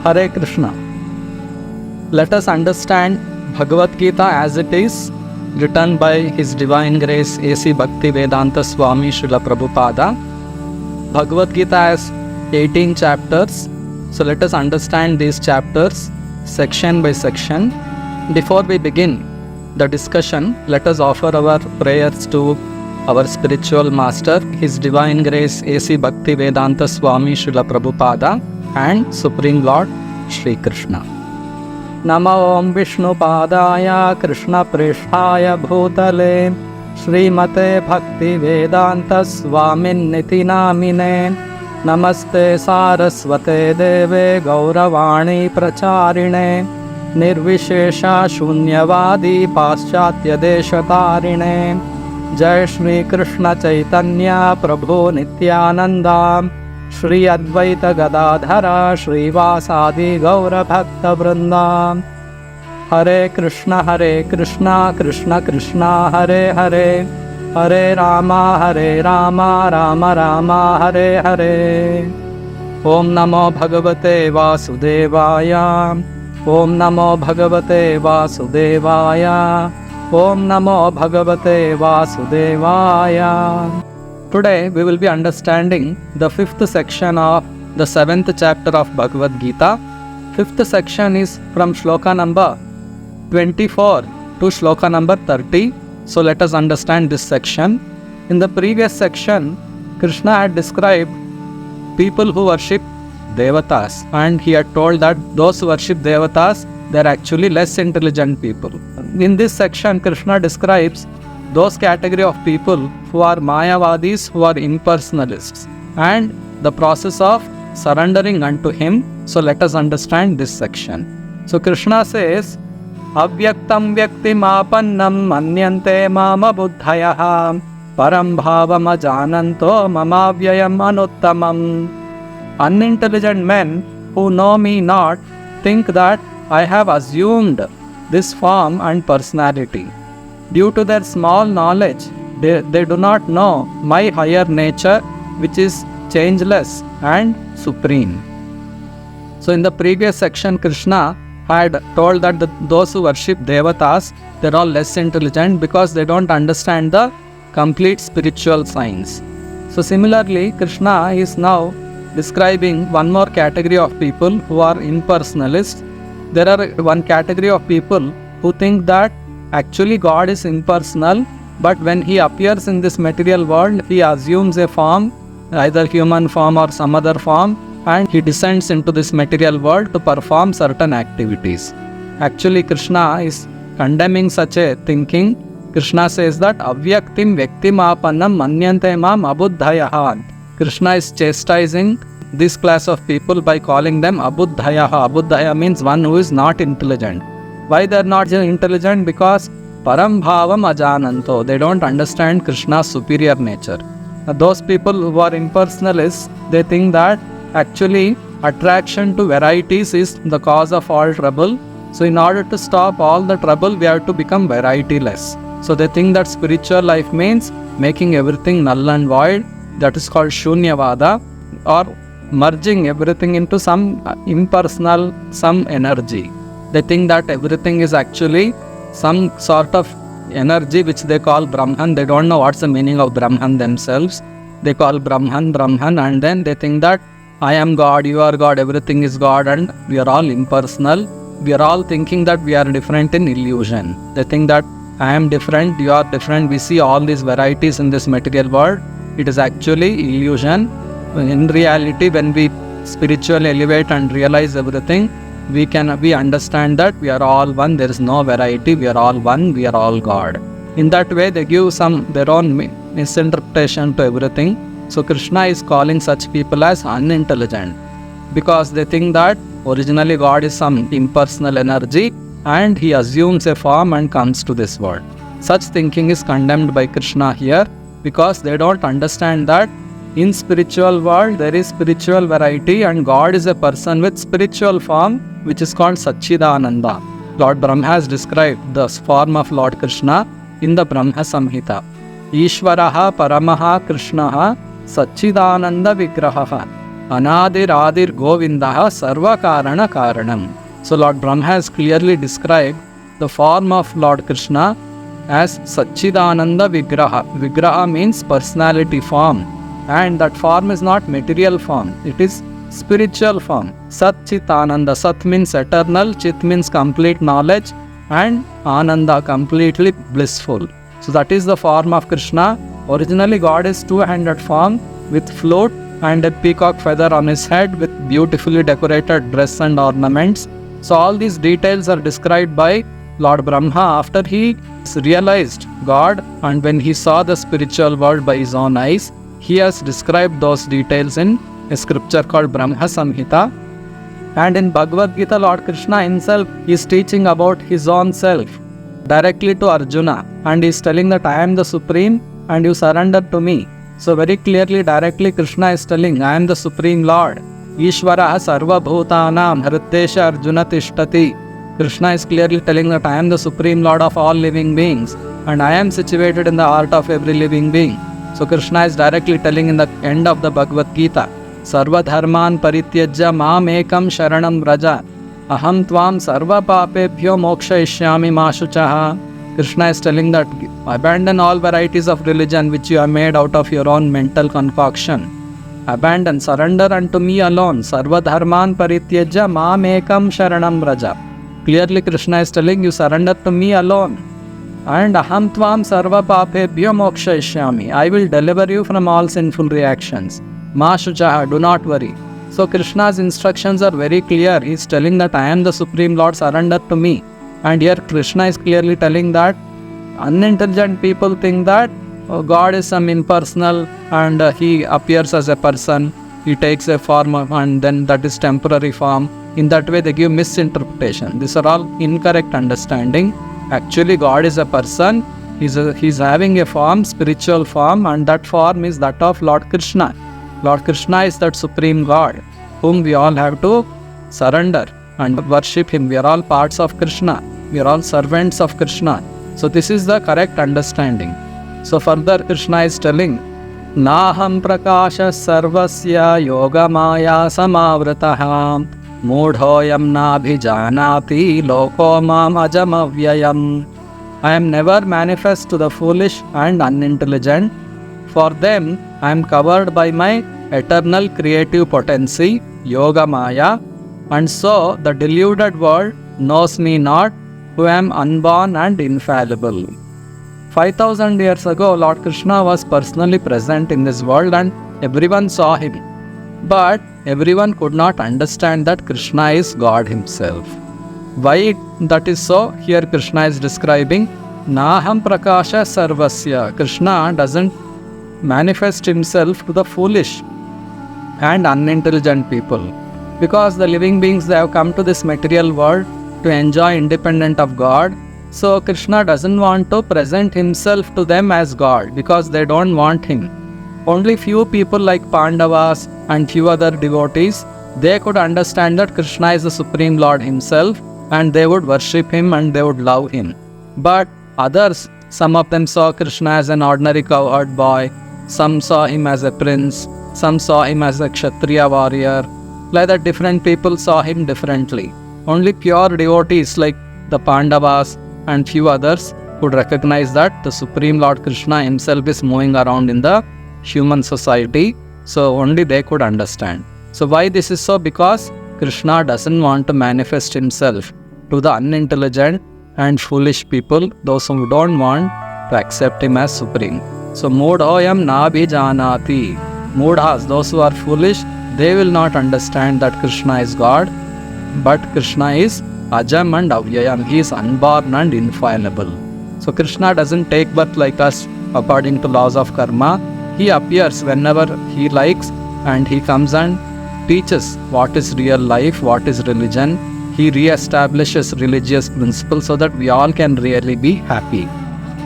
Hare Krishna. Let us understand Bhagavad Gita as it is, written by His Divine Grace A.C. Bhaktivedanta Swami Srila Prabhupada. Bhagavad Gita has 18 chapters. So let us understand these chapters section by section. Before we begin the discussion, let us offer our prayers to our spiritual master, His Divine Grace A.C. Bhaktivedanta Swami Srila Prabhupada and Supreme Lord Shri Krishna. Namo Om Vishnu Padaya Krishna Prishthaya Bhutale Srimate Bhaktivedanta Swamin Niti Namine Namaste Saraswate Deve Gauravani Pracharine Nirvishesha Shunyavadi Paschatya Deshatarine Jai Shri Krishna Chaitanya Prabhu Nityananda Shri Advaita Gadadhara Shri Vasadi Gaura Bhakta Vrinda Hare Krishna Krishna Krishna Hare Hare Hare Rama Rama Rama Hare Hare Om Namo Bhagavate Vasudevaya Om Namo Bhagavate Vasudevaya Om Namo Bhagavate Vasudevaya. Today we will be understanding the 5th section of the 7th chapter of Bhagavad Gita. 5th section is from Shloka number 24 to Shloka number 30. So let us understand this section. In the previous section, Krishna had described people who worship Devatas, and he had told that those who worship Devatas, they are actually less intelligent people. In this section, Krishna describes those category of people who are Mayavadis, who are impersonalists, and the process of surrendering unto him. So let us understand this section. So Krishna says, Avyaktam vyaktim apannam manyante mama buddhayaha param bhavam ajananto mamavyayam anuttamam. Unintelligent men who know me not think that I have assumed this form and personality. Due to their small knowledge, they do not know my higher nature, which is changeless and supreme. So in the previous section, Krishna had told that those who worship Devatas, they are all less intelligent because they don't understand the complete spiritual science. So similarly, Krishna is now describing one more category of people who are impersonalists. There are one category of people who think that actually God is impersonal, but when he appears in this material world, he assumes a form, either human form or some other form, and he descends into this material world to perform certain activities. Actually, Krishna is condemning such a thinking. Krishna says that avyaktim vyaktimapannam manyante mam abuddhayaha. Krishna is chastising this class of people by calling them abuddhayaha. Abuddhaya means one who is not intelligent. Why they are not intelligent? Because param bhavam ajananto. They don't understand Krishna's superior nature. Those people who are impersonalists, they think that actually attraction to varieties is the cause of all trouble. So in order to stop all the trouble, we have to become varietyless. So they think that spiritual life means making everything null and void. That is called Shunyavada, or merging everything into some impersonal, some energy. They think that everything is actually some sort of energy which they call Brahman. They don't know what's the meaning of Brahman themselves. They call Brahman, and then they think that I am God, you are God, everything is God, and we are all impersonal. We are all thinking that we are different in illusion. They think that I am different, you are different. We see all these varieties in this material world. It is actually illusion. In reality, when we spiritually elevate and realize everything, we understand that we are all one. There is no variety. We are all one. We are all God. In that way, they give their own misinterpretation to everything. So Krishna is calling such people as unintelligent because they think that originally God is some impersonal energy and he assumes a form and comes to this world. Such thinking is condemned by Krishna here because they don't understand that in spiritual world there is spiritual variety and God is a person with spiritual form which is called Satchidananda. Lord Brahma has described the form of Lord Krishna in the Brahma Samhita. Ishvaraha Paramaha Krishnaha Satchidananda Vigraha. Anadir Adir Govindaha Sarva Karana Karanam. So Lord Brahma has clearly described the form of Lord Krishna as Satchidananda Vigraha. Vigraha means personality form, and that form is not material form, it is spiritual form. Sat Chit Ananda. Sat means eternal, Chit means complete knowledge, and Ananda, completely blissful. So that is the form of Krishna. Originally God is two-handed form with flute and a peacock feather on his head with beautifully decorated dress and ornaments. So all these details are described by Lord Brahma after he realized God, and when he saw the spiritual world by his own eyes, he has described those details in a scripture called Brahma Samhita. And in Bhagavad Gita, Lord Krishna himself is teaching about his own self directly to Arjuna, and he is telling that I am the Supreme and you surrender to me. So very clearly, directly Krishna is telling, I am the Supreme Lord. Ishvara Sarva Bhutanam Hriddesha Arjuna Tishtati. Krishna is clearly telling that I am the Supreme Lord of all living beings, and I am situated in the heart of every living being. So Krishna is directly telling in the end of the Bhagavad Gita, Sarva Dharman Parityajya Mam Ekam Sharanam Vraja Aham Tvam Sarva Papebhyo Moksha Ishyami Mashuchaha. Krishna is telling that abandon all varieties of religion which you have made out of your own mental concoction. Abandon, surrender unto me alone. Sarva Dharman Parityajya Mam Ekam Sharanam Vraja. Clearly Krishna is telling you surrender to me alone. And Aham Tvam Sarva Papebhyo Moksha Ishyami. I will deliver you from all sinful reactions. Ma Shuchaha, do not worry. So Krishna's instructions are very clear. He is telling that I am the Supreme Lord, surrender to me. And here Krishna is clearly telling that unintelligent people think that God is some impersonal and he appears as a person. He takes a form and then that is temporary form. In that way they give misinterpretation. These are all incorrect understanding. Actually God is a person. He's having a form, spiritual form, and that form is that of Lord Krishna. Lord Krishna is that Supreme God whom we all have to surrender and worship him. We are all parts of Krishna. We are all servants of Krishna. So this is the correct understanding. So further Krishna is telling, Naham prakasha sarvasya yoga maya samavrataha mudhoyam nabhijanati loko mam ajam avyayam. I am never manifest to the foolish and unintelligent. For them, I am covered by my eternal creative potency, Yoga Maya, and so the deluded world knows me not, who am unborn and infallible. 5,000 years ago, Lord Krishna was personally present in this world and everyone saw him. But everyone could not understand that Krishna is God himself. Why that is so? Here Krishna is describing, Naham Prakasha Sarvasya. Krishna doesn't manifest himself to the foolish and unintelligent people, because the living beings, they have come to this material world to enjoy independent of God. So Krishna doesn't want to present himself to them as God because they don't want him. Only few people like Pandavas and few other devotees, they could understand that Krishna is the Supreme Lord himself and they would worship him and they would love him. But others, some of them saw Krishna as an ordinary cowherd boy, some saw him as a prince, some saw him as a Kshatriya warrior. Like that, different people saw him differently. Only pure devotees like the Pandavas and few others could recognize that the Supreme Lord Krishna himself is moving around in the human society. So only they could understand. So why this is so? Because Krishna doesn't want to manifest himself to the unintelligent and foolish people, those who don't want to accept him as supreme. So mudhoyam nabhijanati. Mudhas, those who are foolish, they will not understand that Krishna is God. But Krishna is ajam and avyayam. He is unborn and infallible. So Krishna doesn't take birth like us according to laws of karma. He appears whenever he likes and he comes and teaches what is real life, what is religion. He re-establishes religious principles so that we all can really be happy.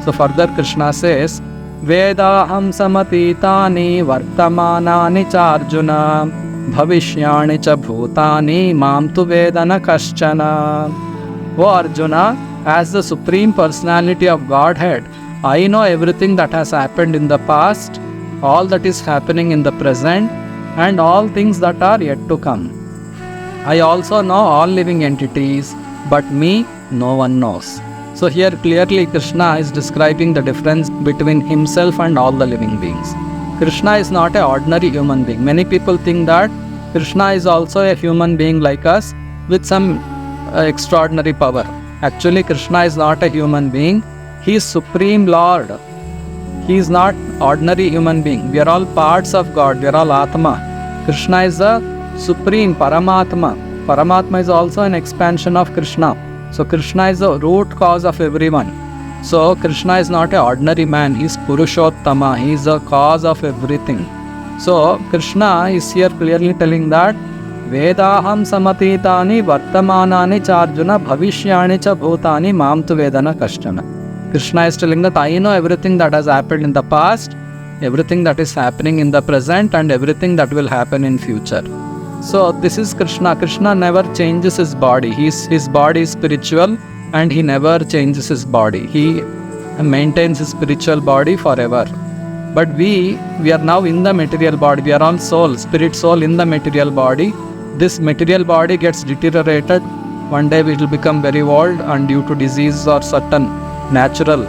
So further Krishna says, Vedaham samatitani vartamanani cha Arjuna bhavishyani cha bhutani mam tu vedana kaschana. O Arjuna, as the Supreme Personality of Godhead, I know everything that has happened in the past, all that is happening in the present, and all things that are yet to come. I also know all living entities, but me no one knows. So here clearly Krishna is describing the difference between himself and all the living beings. Krishna is not an ordinary human being. Many people think that Krishna is also a human being like us with some extraordinary power. Actually, Krishna is not a human being. He is Supreme Lord. He is not ordinary human being. We are all parts of God. We are all Atma. Krishna is the Supreme Paramatma. Paramatma is also an expansion of Krishna. So Krishna is the root cause of everyone. So Krishna is not an ordinary man. He is Purushottama. He is the cause of everything. So Krishna is here clearly telling that Vedaham samatitani vartamanani charjuna bhavishyani cha bhutani mam tu vedana kashtana. Krishna is telling that I know everything that has happened in the past, everything that is happening in the present, and everything that will happen in future. So this is Krishna. Krishna never changes his body. His body is spiritual and he never changes his body. He maintains his spiritual body forever. But we are now in the material body. We are all soul, spirit soul in the material body. This material body gets deteriorated. One day it will become very old, and due to disease or certain natural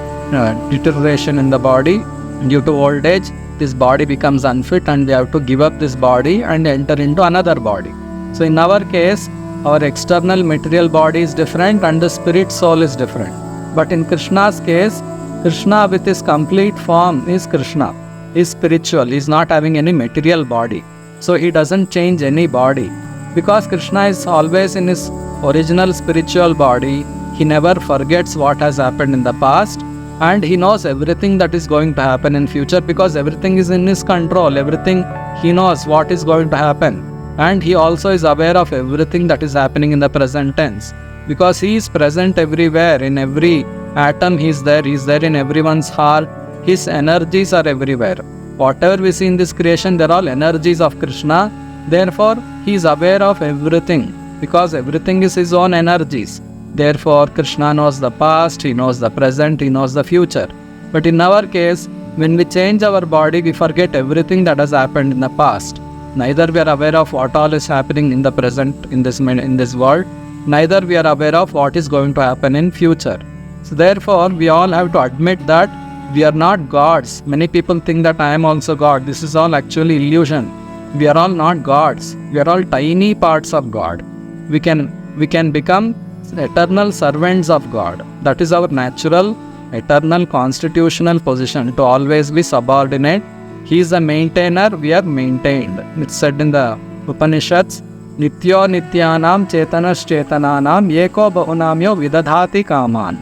deterioration in the body, due to old age, this body becomes unfit and we have to give up this body and enter into another body. So in our case, our external material body is different and the spirit soul is different. But in Krishna's case, Krishna with his complete form is Krishna. He is spiritual. He is not having any material body. So he doesn't change any body. Because Krishna is always in his original spiritual body, he never forgets what has happened in the past, and he knows everything that is going to happen in future because everything is in his control. Everything, he knows what is going to happen. And he also is aware of everything that is happening in the present tense. Because he is present everywhere, in every atom he is there in everyone's heart. His energies are everywhere. Whatever we see in this creation, they are all energies of Krishna. Therefore, he is aware of everything because everything is his own energies. Therefore, Krishna knows the past, he knows the present, he knows the future. But in our case, when we change our body, we forget everything that has happened in the past. Neither we are aware of what all is happening in the present in this world, neither we are aware of what is going to happen in future. So therefore, we all have to admit that we are not gods. Many people think that I am also God. This is all actually illusion. We are all not gods. We are all tiny parts of God. We can become eternal servants of God. That is our natural, eternal, constitutional position, to always be subordinate. He is a maintainer, we are maintained. It's said in the Upanishads, Nityo Nityanam Chetanas Chetananam Eko Bahunamyo Vidadhati Kaman.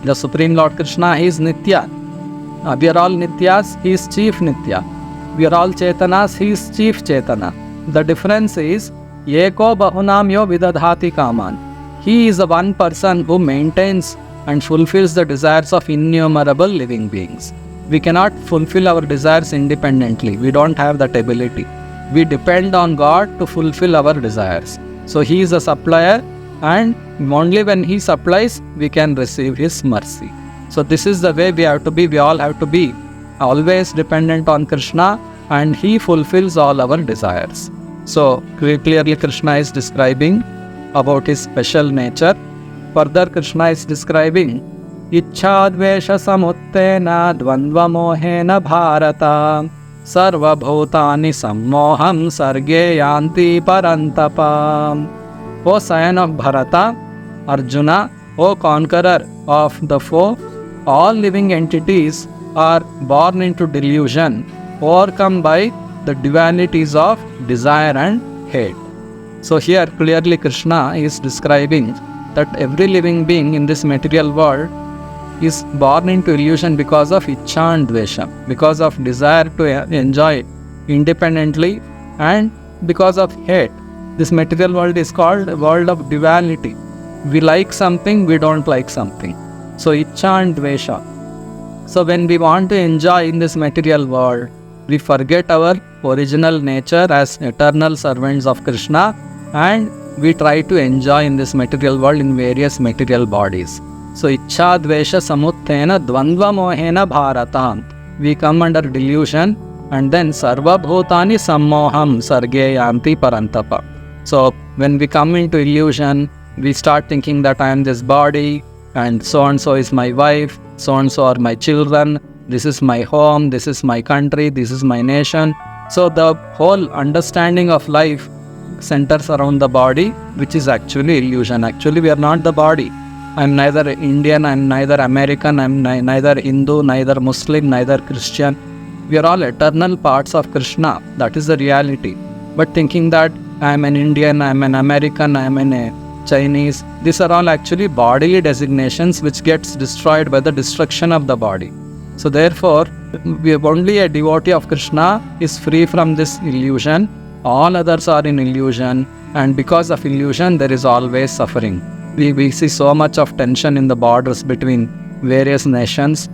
The Supreme Lord Krishna, He is Nitya. We are all Nityas, He is Chief Nitya. We are all Chetanas, He is Chief Chetana. The difference is, Eko Bahunamyo Vidadhati Kaman. He is the one person who maintains and fulfills the desires of innumerable living beings. We cannot fulfill our desires independently. We don't have that ability. We depend on God to fulfill our desires. So He is a supplier, and only when He supplies, we can receive His mercy. So this is the way we have to be. We all have to be always dependent on Krishna, and He fulfills all our desires. So clearly Krishna is describing about His special nature. Further, Krishna is describing Ichchadvesha samuttena dvandva mohena bharata sarva bhutani sammoham sarge yanti parantapa. O son of Bharata, Arjuna, O conqueror of the foe, all living entities are born into delusion, overcome by the divinities of desire and hate. So here clearly Krishna is describing that every living being in this material world is born into illusion because of Ichcha and Dvesha, because of desire to enjoy independently, and because of hate. This material world is called a world of duality. We like something, we don't like something. So Ichcha and Dvesha. So when we want to enjoy in this material world, we forget our original nature as eternal servants of Krishna, and we try to enjoy in this material world in various material bodies. So Ichcha Dvesha Samuttena Dvandva Mohena Bharata. We come under delusion and then Sarva Bhutani Sammoham Sarge Yanti Parantapa. So when we come into illusion, we start thinking that I am this body, and so is my wife, so are my children, this is my home, this is my country, this is my nation. So the whole understanding of life centers around the body, which is actually illusion. Actually, we are not the body. I am neither Indian, I am neither American, I am neither Hindu, neither Muslim, neither Christian. We are all eternal parts of Krishna. That is the reality. But thinking that I am an Indian, I am an American, I am a Chinese, these are all actually bodily designations which gets destroyed by the destruction of the body. So therefore, only a devotee of Krishna is free from this illusion. All others are in illusion, and because of illusion, there is always suffering. We see so much of tension in the borders between various nations.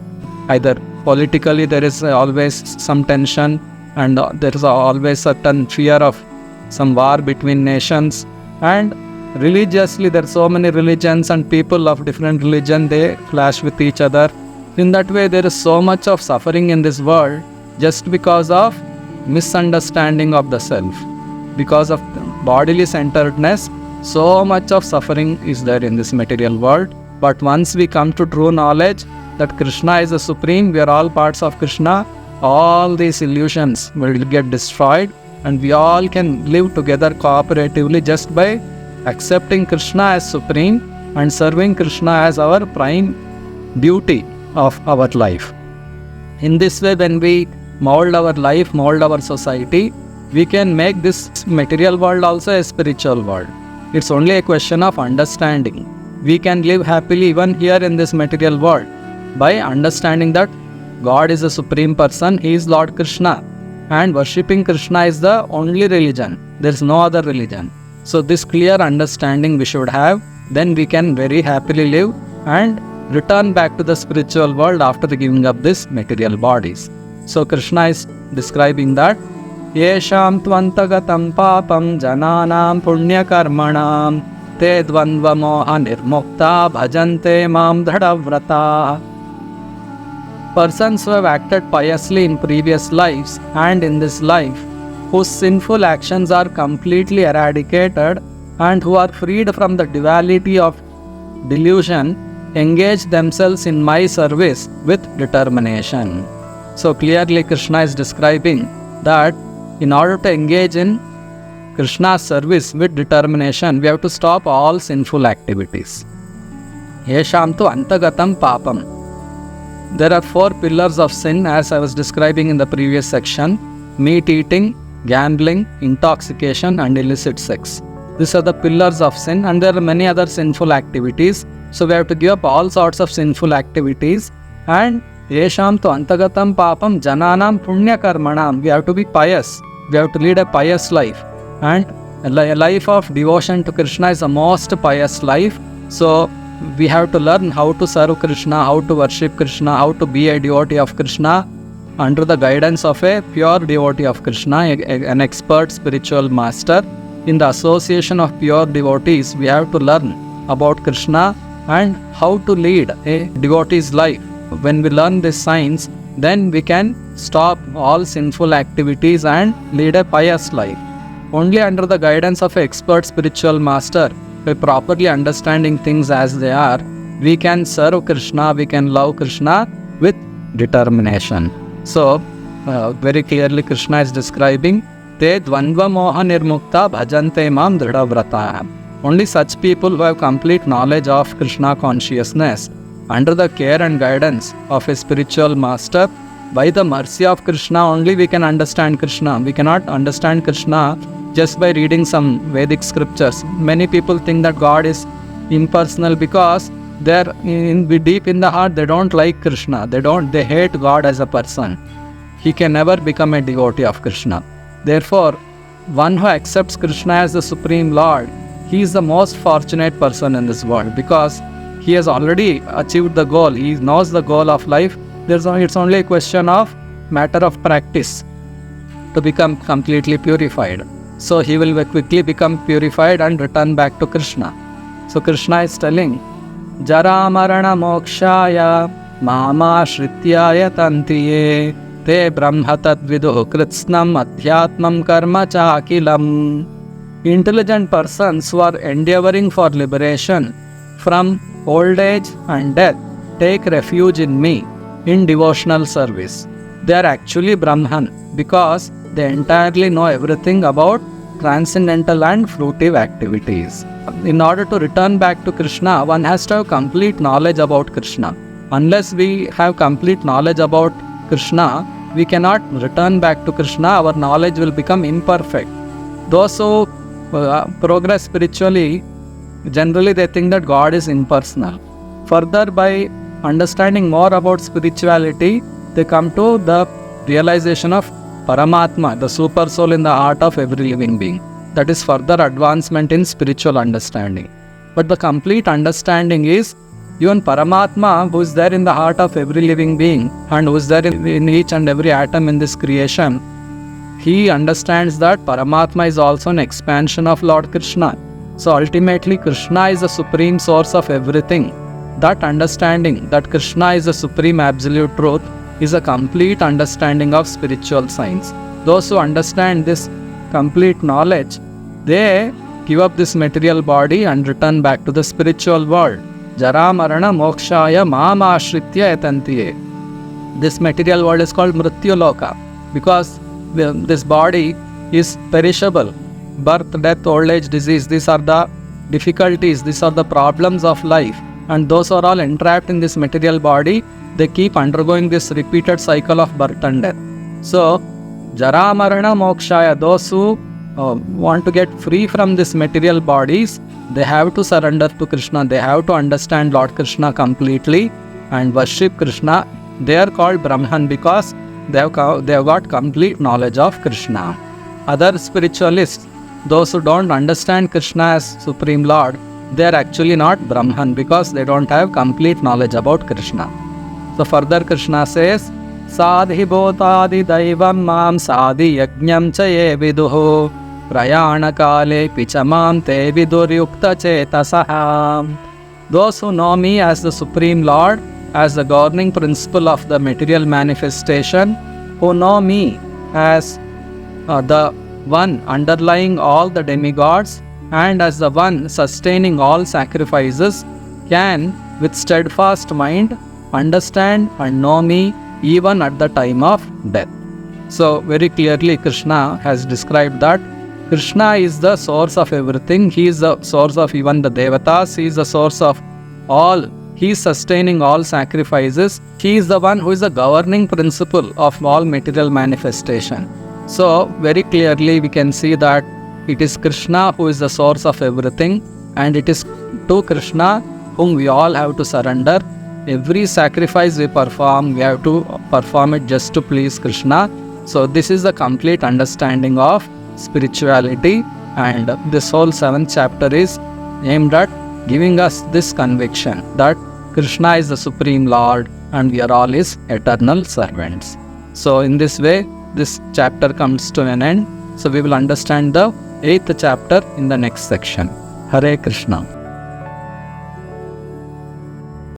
Either politically there is always some tension, and there is always certain fear of some war between nations, and religiously there are so many religions and people of different religion, they clash with each other. In that way there is so much of suffering in this world just because of misunderstanding of the self. Because of bodily centeredness, so much of suffering is there in this material world. But once we come to true knowledge that Krishna is the supreme, we are all parts of Krishna, all these illusions will get destroyed, and we all can live together cooperatively just by accepting Krishna as supreme and serving Krishna as our prime duty of our life. In this way, when we mold our life, mold our society, we can make this material world also a spiritual world. It's only a question of understanding. We can live happily even here in this material world by understanding that God is the supreme person, He is Lord Krishna, and worshipping Krishna is the only religion. There is no other religion. So this clear understanding we should have, then we can very happily live and return back to the spiritual world after giving up these material bodies. So Krishna is describing that Yesham tvantagatam papam jananam punya karmanam te dvandva moha nirmukta bhajante mam dhadavrata. Persons who have acted piously in previous lives and in this life, whose sinful actions are completely eradicated and who are freed from the duality of delusion, engage themselves in my service with determination. So clearly Krishna is describing that in order to engage in Krishna's service with determination, we have to stop all sinful activities. Yesham tu antagatam papam. There are 4 pillars of sin as I was describing in the previous section: meat eating, gambling, intoxication and illicit sex. These are the pillars of sin, and there are many other sinful activities. So we have to give up all sorts of sinful activities. And Yesham tu antagatam papam jananam punya karmanam. We have to be pious. We have to lead a pious life. And a life of devotion to Krishna is the most pious life. So we have to learn how to serve Krishna, how to worship Krishna, how to be a devotee of Krishna under the guidance of a pure devotee of Krishna, an expert spiritual master. In the association of pure devotees, we have to learn about Krishna and how to lead a devotee's life. When we learn this science, then we can stop all sinful activities and lead a pious life. Only under the guidance of an expert spiritual master, by properly understanding things as they are, we can serve Krishna, we can love Krishna with determination. So, very clearly Krishna is describing, Te dvandva moha nirmukta bhajante mam dhridavrata. Only such people who have complete knowledge of Krishna consciousness, under the care and guidance of a spiritual master, by the mercy of Krishna only we can understand Krishna. We cannot understand Krishna just by reading some Vedic scriptures. Many people think that God is impersonal because they're deep in the heart, they don't like Krishna. They hate God as a person. He can never become a devotee of Krishna. Therefore, one who accepts Krishna as the Supreme Lord, he is the most fortunate person in this world because he has already achieved the goal. He knows the goal of life. It's only a question of matter of practice to become completely purified. So he will quickly become purified and return back to Krishna. So Krishna is telling, Jara marana mokshaya mama shrityaya tantiye te brahma tadviduh kritsnam adhyatmam karma cha akilam. Intelligent persons who are endeavoring for liberation from old age and death take refuge in me in devotional service. They are actually Brahman because they entirely know everything about transcendental and fruitive activities. In order to return back to Krishna, one has to have complete knowledge about Krishna. Unless we have complete knowledge about Krishna, we cannot return back to Krishna. Our knowledge will become imperfect. Those who progress spiritually, generally they think that God is impersonal. Further, by understanding more about spirituality, they come to the realization of Paramatma, the super soul in the heart of every living being. That is further advancement in spiritual understanding. But the complete understanding is even Paramatma, who is there in the heart of every living being and who is there in each and every atom in this creation, he understands that Paramatma is also an expansion of Lord Krishna. So ultimately Krishna is the supreme source of everything. That understanding that Krishna is the supreme absolute truth is a complete understanding of spiritual science. Those who understand this complete knowledge, they give up this material body and return back to the spiritual world. Jara marana mokshaya mam ashritya yatantiye. This material world is called Mrityu Loka because this body is perishable. Birth, death, old age, disease, these are the difficulties, these are the problems of life. And those who are all entrapped in this material body, they keep undergoing this repeated cycle of birth and death. So, Jara Marana Mokshaya, those who want to get free from this material bodies, they have to surrender to Krishna. They have to understand Lord Krishna completely and worship Krishna. They are called Brahman because they have got complete knowledge of Krishna. Other spiritualists, those who don't understand Krishna as Supreme Lord, they are actually not Brahman because they don't have complete knowledge about Krishna. So further Krishna says, Sadhi bhotadi daivam mam sadhi yajñam cha ye viduho prayana kale pichamam te vidur yukta chetasaha. Those who know me as the Supreme Lord, as the governing principle of the material manifestation, who know me as the one underlying all the demigods and as the one sustaining all sacrifices, can with steadfast mind understand and know me even at the time of death. So very clearly Krishna has described that Krishna is the source of everything. He is the source of even the Devatas. He is the source of all. He is sustaining all sacrifices. He is the one who is the governing principle of all material manifestation. So very clearly we can see that it is Krishna who is the source of everything, and it is to Krishna whom we all have to surrender. Every sacrifice we perform, we have to perform it just to please Krishna. So this is the complete understanding of spirituality, and this whole 7th chapter is aimed at giving us this conviction that Krishna is the Supreme Lord and we are all His eternal servants. So in this way, this chapter comes to an end. So we will understand the 8th chapter in the next section. Hare Krishna.